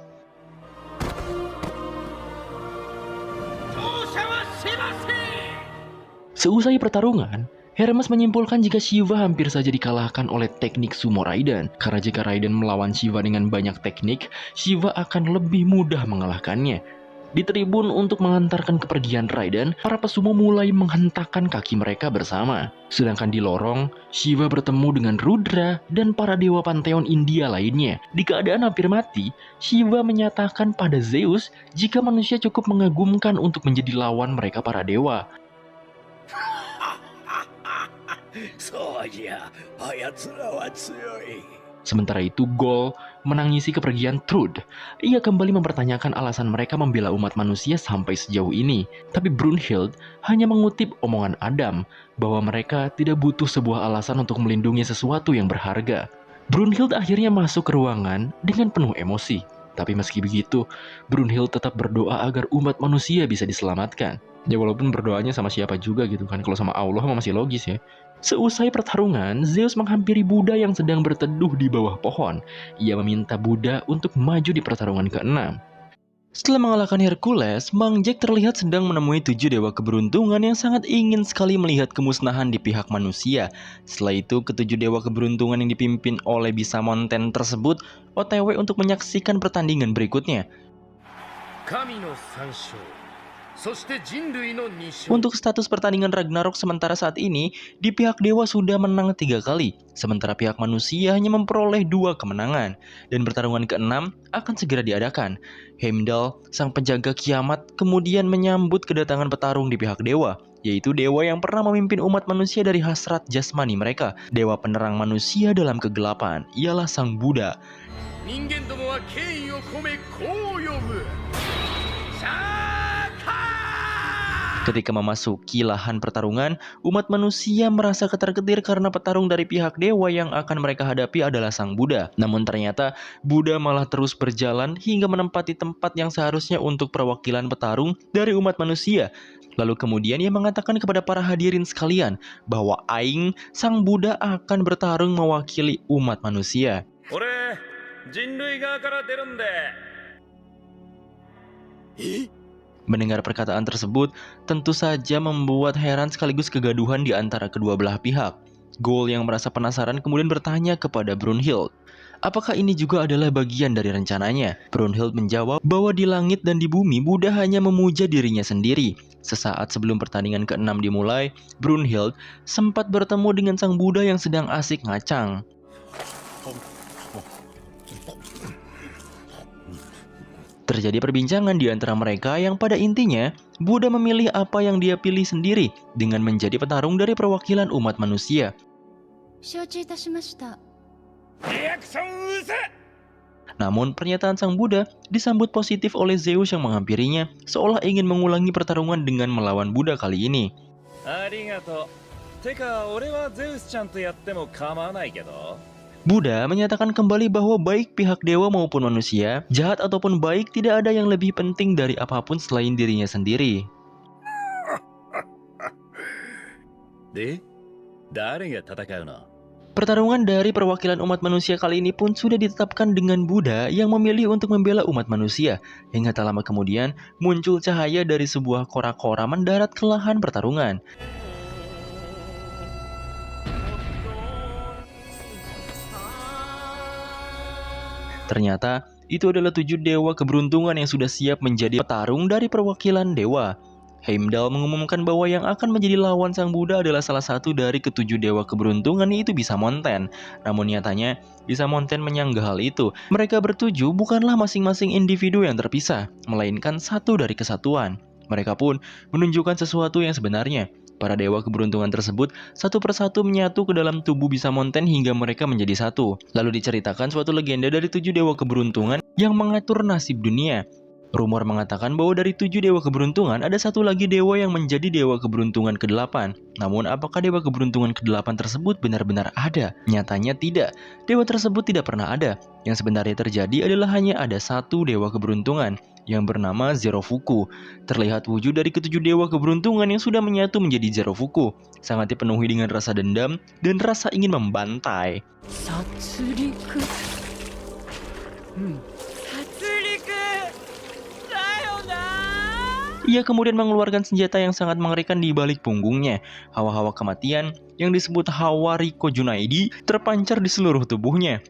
Seusai pertarungan, Hermes menyimpulkan jika Shiva hampir saja dikalahkan oleh teknik sumo Raiden. Karena jika Raiden melawan Shiva dengan banyak teknik, Shiva akan lebih mudah mengalahkannya. Di tribun untuk mengantarkan kepergian Raiden, para pesumo mulai menghentakkan kaki mereka bersama. Sedangkan di lorong, Shiva bertemu dengan Rudra dan para dewa Pantheon India lainnya. Di keadaan hampir mati, Shiva menyatakan pada Zeus jika manusia cukup mengagumkan untuk menjadi lawan mereka para dewa. Sementara itu, Gol menangisi kepergian Trude. Ia kembali mempertanyakan alasan mereka membela umat manusia sampai sejauh ini. Tapi Brunhild hanya mengutip omongan Adam bahwa mereka tidak butuh sebuah alasan untuk melindungi sesuatu yang berharga. Brunhild akhirnya masuk ke ruangan dengan penuh emosi. Tapi meski begitu, Brunhild tetap berdoa agar umat manusia bisa diselamatkan. Ya walaupun berdoanya sama siapa juga gitu kan, kalau sama Allah masih logis ya. Seusai pertarungan, Zeus menghampiri Buddha yang sedang berteduh di bawah pohon. Ia meminta Buddha untuk maju di pertarungan ke-6. Setelah mengalahkan Hercules, Mang Jack terlihat sedang menemui 7 dewa keberuntungan yang sangat ingin sekali melihat kemusnahan di pihak manusia. Setelah itu, ke-7 dewa keberuntungan yang dipimpin oleh Bisamonten tersebut OTW untuk menyaksikan pertandingan berikutnya. Untuk status pertandingan Ragnarok sementara saat ini, di pihak dewa sudah menang 3 kali, sementara pihak manusia hanya memperoleh 2 kemenangan, dan pertarungan ke-6 akan segera diadakan. Heimdall, sang penjaga kiamat, kemudian menyambut kedatangan petarung di pihak dewa, yaitu dewa yang pernah memimpin umat manusia dari hasrat jasmani mereka. Dewa penerang manusia dalam kegelapan, ialah sang Buddha. Ketika memasuki lahan pertarungan, umat manusia merasa ketar-ketir karena petarung dari pihak dewa yang akan mereka hadapi adalah sang Buddha. Namun ternyata, Buddha malah terus berjalan hingga menempati tempat yang seharusnya untuk perwakilan petarung dari umat manusia. Lalu kemudian ia mengatakan kepada para hadirin sekalian bahwa Aing, sang Buddha akan bertarung mewakili umat manusia. Mendengar perkataan tersebut, tentu saja membuat heran sekaligus kegaduhan di antara kedua belah pihak. Gol yang merasa penasaran kemudian bertanya kepada Brunhild, apakah ini juga adalah bagian dari rencananya? Brunhild menjawab bahwa di langit dan di bumi Buddha hanya memuja dirinya sendiri. Sesaat sebelum pertandingan ke-6 dimulai, Brunhild sempat bertemu dengan sang Buddha yang sedang asik ngacang. Terjadi perbincangan di antara mereka yang pada intinya Buddha memilih apa yang dia pilih sendiri dengan menjadi petarung dari perwakilan umat manusia. Namun pernyataan sang Buddha disambut positif oleh Zeus yang menghampirinya seolah ingin mengulangi pertarungan dengan melawan Buddha kali ini. Buddha menyatakan kembali bahwa baik pihak dewa maupun manusia, jahat ataupun baik, tidak ada yang lebih penting dari apapun selain dirinya sendiri. Pertarungan dari perwakilan umat manusia kali ini pun sudah ditetapkan dengan Buddha yang memilih untuk membela umat manusia. Hingga tak lama kemudian, muncul cahaya dari sebuah kora-kora mendarat ke lahan pertarungan. Ternyata, itu adalah 7 dewa keberuntungan yang sudah siap menjadi petarung dari perwakilan dewa. Heimdall mengumumkan bahwa yang akan menjadi lawan sang Buddha adalah salah satu dari ke-7 dewa keberuntungan, yaitu Bisamonten. Namun nyatanya, Bisamonten menyanggah hal itu. Mereka bertujuh bukanlah masing-masing individu yang terpisah, melainkan satu dari kesatuan. Mereka pun menunjukkan sesuatu yang sebenarnya. Para dewa keberuntungan tersebut satu persatu menyatu ke dalam tubuh Bisamonten hingga mereka menjadi satu. Lalu diceritakan suatu legenda dari 7 dewa keberuntungan yang mengatur nasib dunia. Rumor mengatakan bahwa dari 7 dewa keberuntungan ada satu lagi dewa yang menjadi dewa keberuntungan ke-8. Namun apakah dewa keberuntungan ke-8 tersebut benar-benar ada? Nyatanya tidak. Dewa tersebut tidak pernah ada. Yang sebenarnya terjadi adalah hanya ada satu dewa keberuntungan yang bernama Zerofuku. Terlihat wujud dari ke-7 dewa keberuntungan yang sudah menyatu menjadi Zerofuku. Sangat dipenuhi dengan rasa dendam dan rasa ingin membantai. Ia kemudian mengeluarkan senjata yang sangat mengerikan di balik punggungnya. Hawa-hawa kematian yang disebut Hawa Riko Junaidi terpancar di seluruh tubuhnya.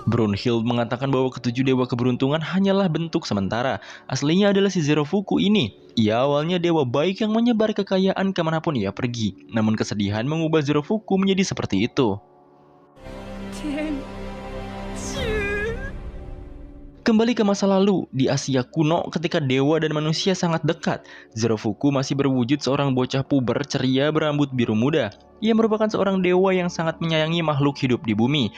Brunhild mengatakan bahwa ketujuh dewa keberuntungan hanyalah bentuk sementara. Aslinya adalah si Zerofuku ini. Ia awalnya dewa baik yang menyebar kekayaan kemanapun ia pergi. Namun kesedihan mengubah Zerofuku menjadi seperti itu. Kembali ke masa lalu, di Asia kuno ketika dewa dan manusia sangat dekat, Zerofuku masih berwujud seorang bocah puber ceria berambut biru muda. Ia merupakan seorang dewa yang sangat menyayangi makhluk hidup di bumi.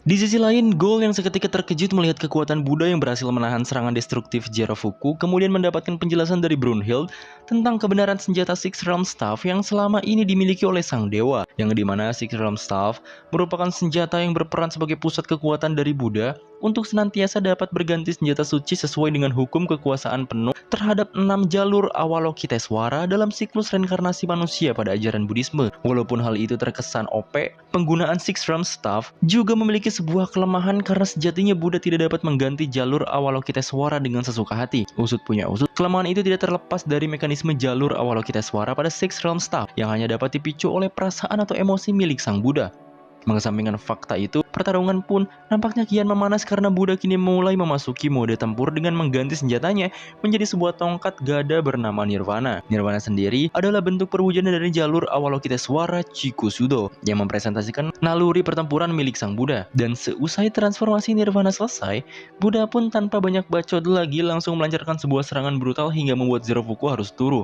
Di sisi lain, Gol yang seketika terkejut melihat kekuatan Buddha yang berhasil menahan serangan destruktif Zerofuku kemudian mendapatkan penjelasan dari Brunhild tentang kebenaran senjata Six Realm Staff yang selama ini dimiliki oleh sang dewa, yang dimana Six Realm Staff merupakan senjata yang berperan sebagai pusat kekuatan dari Buddha untuk senantiasa dapat berganti senjata suci sesuai dengan hukum kekuasaan penuh terhadap 6 jalur Avalokiteswara dalam siklus reinkarnasi manusia pada ajaran Buddhisme. Walaupun hal itu terkesan OP, penggunaan Six Realm Staff juga memiliki sebuah kelemahan karena sejatinya Buddha tidak dapat mengganti jalur Avalokiteswara dengan sesuka hati. Usut punya usut, kelemahan itu tidak terlepas dari mekanisme jalur Avalokiteswara pada Six Realm Staff yang hanya dapat dipicu oleh perasaan atau emosi milik sang Buddha. Mengesampingkan fakta itu, pertarungan pun nampaknya kian memanas karena Buddha kini mulai memasuki mode tempur dengan mengganti senjatanya menjadi sebuah tongkat gada bernama Nirvana. Nirvana sendiri adalah bentuk perwujudan dari jalur Avalokiteswara Chikusudo yang mempresentasikan naluri pertempuran milik sang Buddha. Dan seusai transformasi Nirvana selesai, Buddha pun tanpa banyak bacot lagi langsung melancarkan sebuah serangan brutal hingga membuat Zerofuku harus turu.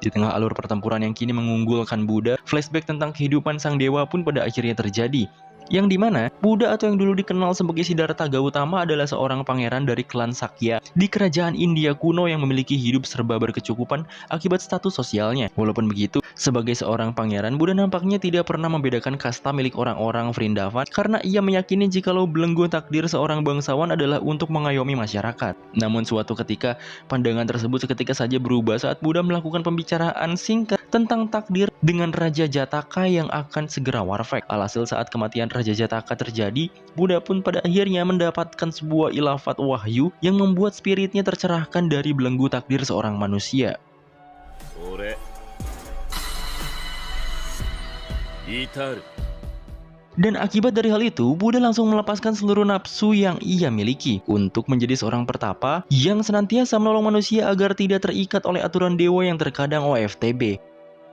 Di tengah alur pertempuran yang kini mengunggulkan Buddha, flashback tentang kehidupan sang dewa pun pada akhirnya terjadi. Yang dimana Buddha atau yang dulu dikenal sebagai Siddhartha Gautama adalah seorang pangeran dari klan Sakya di kerajaan India kuno yang memiliki hidup serba berkecukupan akibat status sosialnya. Walaupun begitu, sebagai seorang pangeran, Buddha nampaknya tidak pernah membedakan kasta milik orang-orang Vrindavan karena ia meyakini jikalau belenggu takdir seorang bangsawan adalah untuk mengayomi masyarakat. Namun suatu ketika, pandangan tersebut seketika saja berubah saat Buddha melakukan pembicaraan singkat tentang takdir dengan Raja Jataka yang akan segera warfek. Alhasil saat kematian Raja Jataka terjadi, Buddha pun pada akhirnya mendapatkan sebuah ilafat wahyu yang membuat spiritnya tercerahkan dari belenggu takdir seorang manusia. Dan akibat dari hal itu, Buddha langsung melepaskan seluruh nafsu yang ia miliki untuk menjadi seorang pertapa yang senantiasa menolong manusia agar tidak terikat oleh aturan dewa yang terkadang OFTB.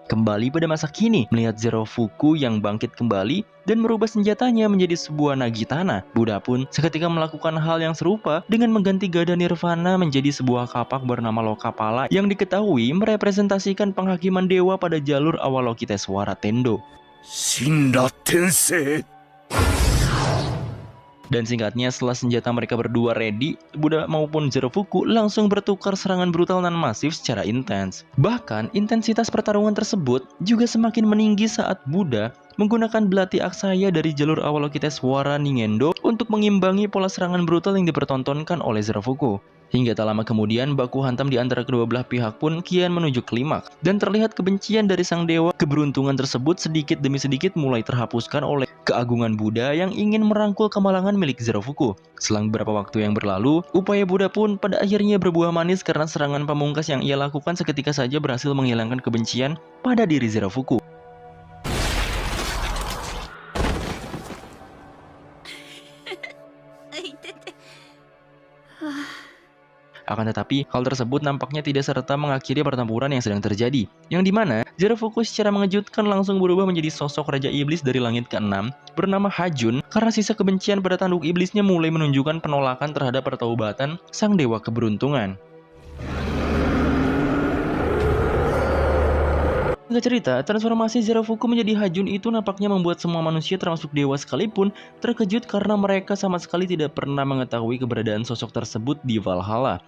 Kembali pada masa kini, melihat Zerofuku yang bangkit kembali dan merubah senjatanya menjadi sebuah nagitana, Buddha pun seketika melakukan hal yang serupa dengan mengganti gada Nirvana menjadi sebuah kapak bernama Lokapala yang diketahui merepresentasikan penghakiman dewa pada jalur Avalokiteswara Tendo. Shinra Tensei. Dan singkatnya, setelah senjata mereka berdua ready, Buddha maupun Zerofuku langsung bertukar serangan brutal dan masif secara intens. Bahkan, intensitas pertarungan tersebut juga semakin meninggi saat Buddha menggunakan belati aksaya dari jalur Avalokiteswara Ningendo untuk mengimbangi pola serangan brutal yang dipertontonkan oleh Zerofuku. Hingga tak lama kemudian, baku hantam di antara kedua belah pihak pun kian menuju klimaks. Dan terlihat kebencian dari sang dewa keberuntungan tersebut sedikit demi sedikit mulai terhapuskan oleh keagungan Buddha yang ingin merangkul kemalangan milik Zerofuku. Selang beberapa waktu yang berlalu, upaya Buddha pun pada akhirnya berbuah manis karena serangan pamungkas yang ia lakukan seketika saja berhasil menghilangkan kebencian pada diri Zerofuku. Akan tetapi, hal tersebut nampaknya tidak serta mengakhiri pertempuran yang sedang terjadi, yang dimana Zerofuku secara mengejutkan langsung berubah menjadi sosok Raja Iblis dari langit ke-6 bernama Hajun karena sisa kebencian pada tanduk iblisnya mulai menunjukkan penolakan terhadap pertaubatan sang dewa keberuntungan. Singkat cerita, transformasi Zerofuku menjadi Hajun itu nampaknya membuat semua manusia termasuk dewa sekalipun terkejut karena mereka sama sekali tidak pernah mengetahui keberadaan sosok tersebut di Valhalla.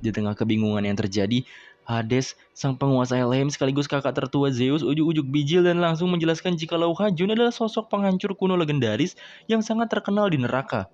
Di tengah kebingungan yang terjadi, Hades, sang penguasa Helheim sekaligus kakak tertua Zeus, ujuk-ujuk bijil dan langsung menjelaskan jikalau Hajun adalah sosok penghancur kuno legendaris yang sangat terkenal di neraka.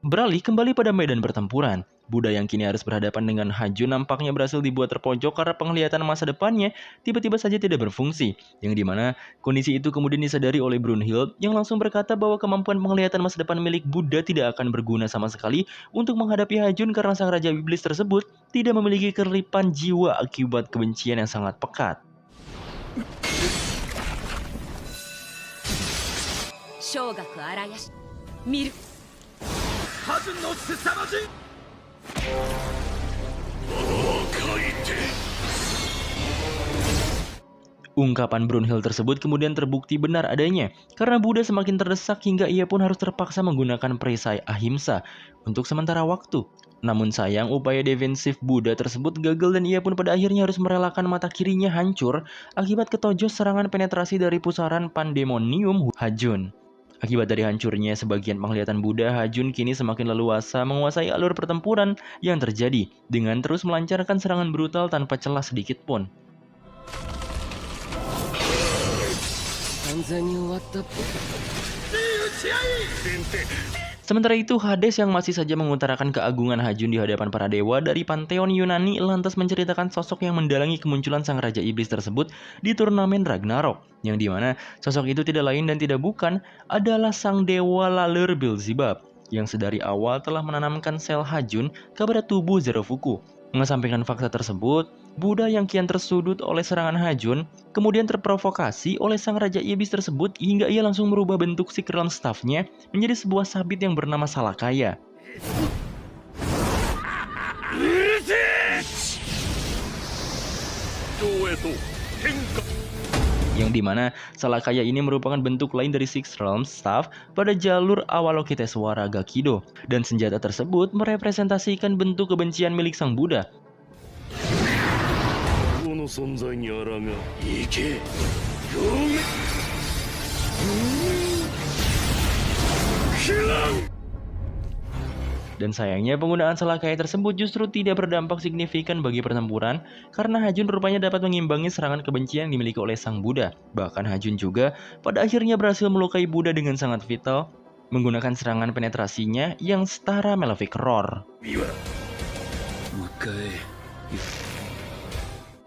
Beralih kembali pada medan pertempuran. Buddha yang kini harus berhadapan dengan Hajun nampaknya berhasil dibuat terpojok karena penglihatan masa depannya tiba-tiba saja tidak berfungsi, yang dimana kondisi itu kemudian disadari oleh Brunhild yang langsung berkata bahwa kemampuan penglihatan masa depan milik Buddha tidak akan berguna sama sekali untuk menghadapi Hajun karena sang Raja Iblis tersebut tidak memiliki keripan jiwa akibat kebencian yang sangat pekat. Ungkapan Brunhild tersebut kemudian terbukti benar adanya, karena Buddha semakin terdesak hingga ia pun harus terpaksa menggunakan perisai ahimsa untuk sementara waktu. Namun sayang, upaya defensif Buddha tersebut gagal dan ia pun pada akhirnya harus merelakan mata kirinya hancur akibat ketojos serangan penetrasi dari pusaran Pandemonium Hajun. Akibat dari hancurnya sebagian penglihatan Buddha, Hajun kini semakin leluasa menguasai alur pertempuran yang terjadi dengan terus melancarkan serangan brutal tanpa celah sedikit pun. Sementara itu, Hades yang masih saja mengutarakan keagungan Hajun di hadapan para dewa dari Pantheon Yunani lantas menceritakan sosok yang mendalangi kemunculan sang Raja Iblis tersebut di turnamen Ragnarok, yang dimana sosok itu tidak lain dan tidak bukan adalah sang dewa laler Beelzebub yang sedari awal telah menanamkan sel Hajun kepada tubuh Zerofuku. Mengesampingkan fakta tersebut, Buddha yang kian tersudut oleh serangan Hajun kemudian terprovokasi oleh sang Raja Iblis tersebut hingga ia langsung merubah bentuk si Realm Staff-nya menjadi sebuah sabit yang bernama Salakaya. Yang dimana Salakaya ini merupakan bentuk lain dari Six Realms Staff pada jalur Avalokiteswara Gakido, dan senjata tersebut merepresentasikan bentuk kebencian milik sang Buddha. Dan sayangnya penggunaan Salakaya tersebut justru tidak berdampak signifikan bagi pertempuran karena Hajun rupanya dapat mengimbangi serangan kebencian yang dimiliki oleh sang Buddha. Bahkan Hajun juga pada akhirnya berhasil melukai Buddha dengan sangat vital menggunakan serangan penetrasinya yang setara Malefic Roar.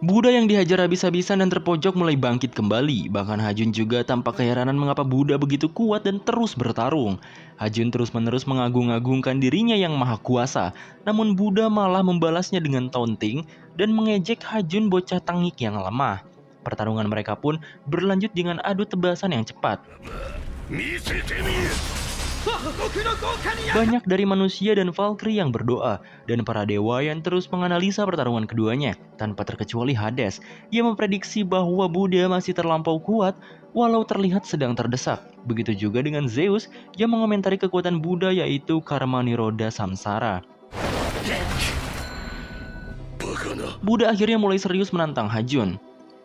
Buddha yang dihajar habis-habisan dan terpojok mulai bangkit kembali. Bahkan Hajun juga tampak keheranan mengapa Buddha begitu kuat dan terus bertarung. Hajun terus-menerus mengagung-agungkan dirinya yang maha kuasa. Namun Buddha malah membalasnya dengan taunting dan mengejek Hajun bocah tengik yang lemah. Pertarungan mereka pun berlanjut dengan adu tebasan yang cepat. Banyak dari manusia dan Valkyrie yang berdoa, dan para dewa yang terus menganalisa pertarungan keduanya, tanpa terkecuali Hades, yang memprediksi bahwa Buddha masih terlampau kuat walau terlihat sedang terdesak. Begitu juga dengan Zeus yang mengomentari kekuatan Buddha yaitu Karma Nirodha Samsara. Buddha akhirnya mulai serius menantang Hajun.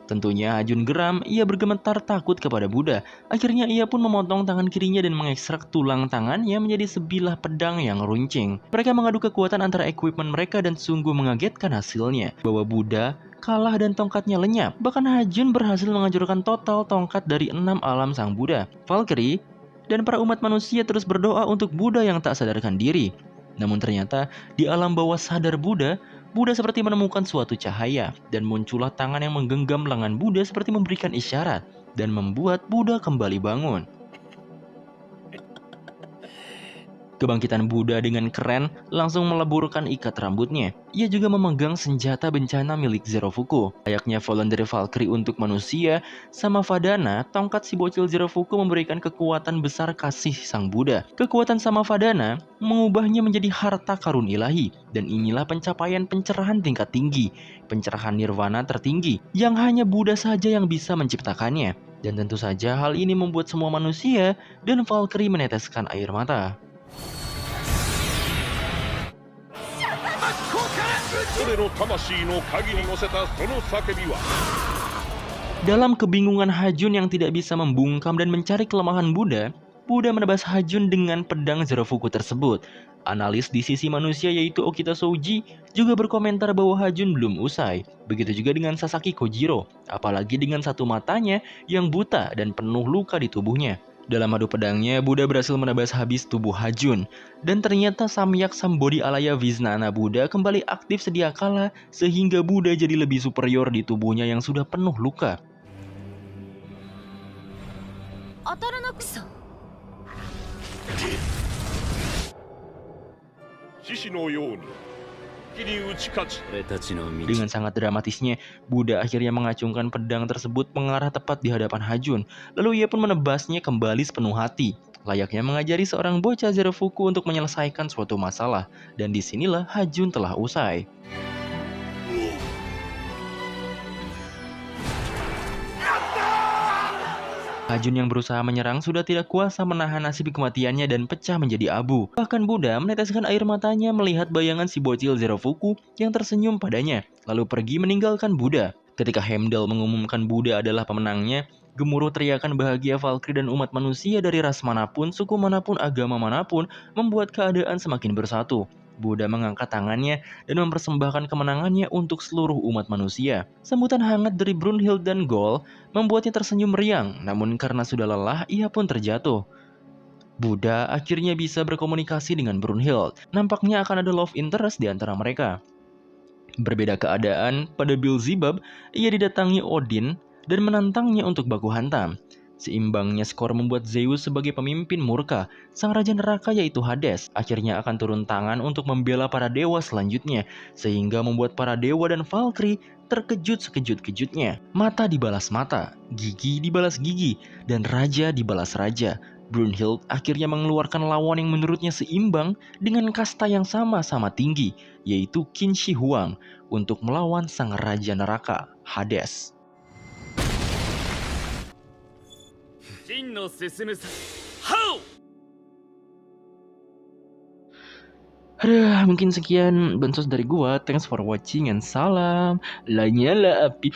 Tentunya Hajun geram, ia bergemetar takut kepada Buddha. Akhirnya ia pun memotong tangan kirinya dan mengekstrak tulang tangannya menjadi sebilah pedang yang runcing. Mereka mengadu kekuatan antara equipment mereka dan sungguh mengagetkan hasilnya. Bahwa Buddha kalah dan tongkatnya lenyap. Bahkan Hajun berhasil menghancurkan total tongkat dari 6 alam sang Buddha. Valkyrie dan para umat manusia terus berdoa untuk Buddha yang tak sadarkan diri. Namun ternyata di alam bawah sadar Buddha seperti menemukan suatu cahaya, dan muncullah tangan yang menggenggam lengan Buddha seperti memberikan isyarat, dan membuat Buddha kembali bangun. Kebangkitan Buddha dengan keren langsung meleburkan ikat rambutnya. Ia juga memegang senjata bencana milik Zerofuku. Layaknya Voluntary Valkyrie untuk manusia, sama Vadana, tongkat si bocil Zerofuku memberikan kekuatan besar kasih sang Buddha. Kekuatan sama Vadana mengubahnya menjadi harta karun ilahi. Dan inilah pencapaian pencerahan tingkat tinggi, pencerahan nirvana tertinggi, yang hanya Buddha saja yang bisa menciptakannya. Dan tentu saja hal ini membuat semua manusia dan Valkyrie meneteskan air mata. Dalam kebingungan Hajun yang tidak bisa membungkam dan mencari kelemahan Buddha menebas Hajun dengan pedang Zerofuku tersebut. Analis di sisi manusia yaitu Okita Souji juga berkomentar bahwa Hajun belum usai. Begitu juga dengan Sasaki Kojiro, apalagi dengan satu matanya yang buta dan penuh luka di tubuhnya. Dalam adu pedangnya, Buddha berhasil menebas habis tubuh Hajun. Dan ternyata Samyak Sambodhi Alaya Visnana Buddha kembali aktif sedia kala sehingga Buddha jadi lebih superior di tubuhnya yang sudah penuh luka. 当たらなくそう 獅子のように敵に打ち勝ち 俺たちの道 Dengan sangat dramatisnya, Buddha akhirnya mengacungkan pedang tersebut mengarah tepat di hadapan Hajun. Lalu ia pun menebasnya kembali sepenuh hati. Layaknya mengajari seorang bocah Zerofuku untuk menyelesaikan suatu masalah. Dan disinilah Hajun telah usai. Hajun yang berusaha menyerang sudah tidak kuasa menahan nasib kematiannya dan pecah menjadi abu. Bahkan Buddha meneteskan air matanya melihat bayangan si bocil Zerofuku yang tersenyum padanya, lalu pergi meninggalkan Buddha. Ketika Heimdall mengumumkan Buddha adalah pemenangnya, gemuruh teriakan bahagia Valkyrie dan umat manusia dari ras manapun, suku manapun, agama manapun membuat keadaan semakin bersatu. Buddha mengangkat tangannya dan mempersembahkan kemenangannya untuk seluruh umat manusia. Sambutan hangat dari Brunhild dan Gol membuatnya tersenyum meriang, namun karena sudah lelah, ia pun terjatuh. Buddha akhirnya bisa berkomunikasi dengan Brunhild. Nampaknya akan ada love interest di antara mereka. Berbeda keadaan, pada Beelzebub, ia didatangi Odin dan menantangnya untuk baku hantam. Seimbangnya skor membuat Zeus sebagai pemimpin murka. Sang raja neraka yaitu Hades akhirnya akan turun tangan untuk membela para dewa selanjutnya, sehingga membuat para dewa dan Valkyrie terkejut sekejut-kejutnya. Mata dibalas mata, gigi dibalas gigi, dan raja dibalas raja. Brunhild akhirnya mengeluarkan lawan yang menurutnya seimbang dengan kasta yang sama-sama tinggi, yaitu Qin Shi Huang, untuk melawan sang raja neraka, Hades. 真の進むさハウ Aduh, mungkin sekian bansos dari gua. Thanks for watching and salam. Lanyala api.